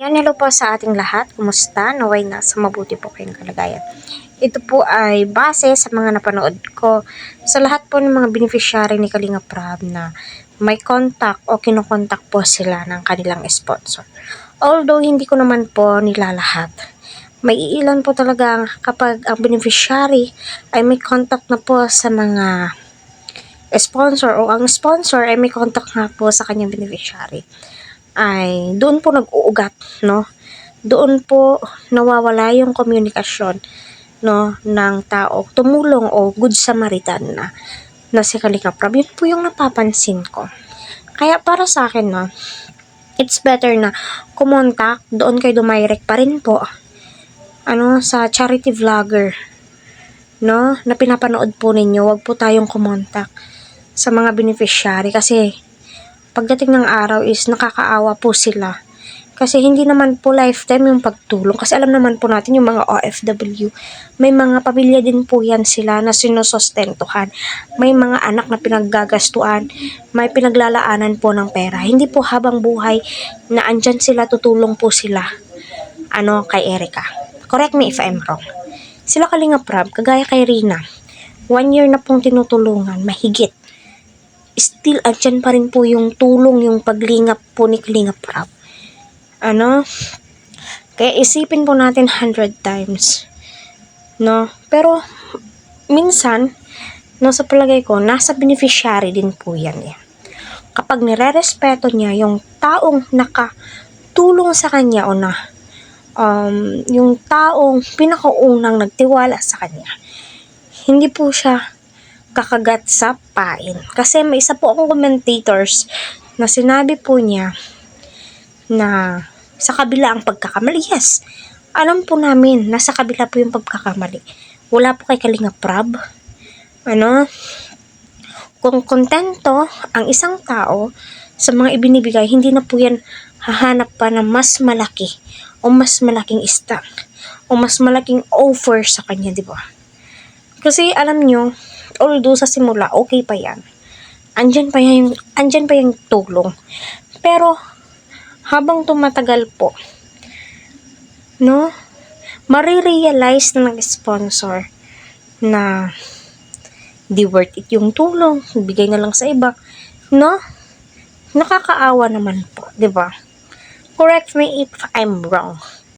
Yan, hello po sa ating lahat. Kumusta? Naway nasa mabuti po kayong kalagayan. Ito po ay base sa mga napanood ko sa lahat po ng mga beneficiary ni Kalinga Prab na may contact o kinokontak po sila ng kanilang sponsor. Although hindi ko naman po nilalahat. May iilan po talaga kapag ang beneficiary ay may contact na po sa mga sponsor o ang sponsor ay may contact na po sa kanyang beneficiary, ay doon po nag-uugat, no? Doon po nawawala yung komunikasyon, no, ng tao tumulong o good Samaritan na si Kalinga Prab. Yun po yung napapansin ko. Kaya para sa akin, no, it's better na kumontak, doon kayo dumirect pa rin po, sa charity vlogger, no, na pinapanood po ninyo. Wag po tayong kumontak sa mga beneficiary kasi pagdating ng araw is nakakaawa po sila. Kasi hindi naman po lifetime yung pagtulong. Kasi alam naman po natin yung mga OFW, may mga pamilya din po yan sila na sinusostentuhan. May mga anak na pinaggagastuan, may pinaglalaanan po ng pera. Hindi po habang buhay na andyan sila, tutulong po sila kay Erica. Correct me if I'm wrong. Sila Kalinga Prab, kagaya kay Rina, 1 year na pong tinutulungan, mahigit. Still, andyan pa rin po yung tulong, yung paglingap po ni Kalinga Prab. Kaya isipin po natin 100 times, no? Pero, minsan, no, sa palagay ko, nasa beneficiary din po yan. Kapag nire-respeto niya yung taong nakatulong sa kanya o yung taong pinakaunang nagtiwala sa kanya, hindi po siya kakagat sa pain. Kasi may isa po akong commentators na sinabi po niya na sa kabila ang pagkakamali. Yes, alam po namin na sa kabila po yung pagkakamali. Wala po kay Kalinga Prab. Kung kontento ang isang tao sa mga ibinibigay, hindi na po yan hahanap pa ng mas malaki o mas malaking istang o mas malaking offer sa kanya, di ba? Kasi alam nyo, although sa simula okay pa yan, andyan pa yung tulong, pero habang tumatagal po, no, marirealize na ng sponsor na di worth it yung tulong, bigay na lang sa iba, no? Nakakaawa naman po, di ba? Correct me if I'm wrong.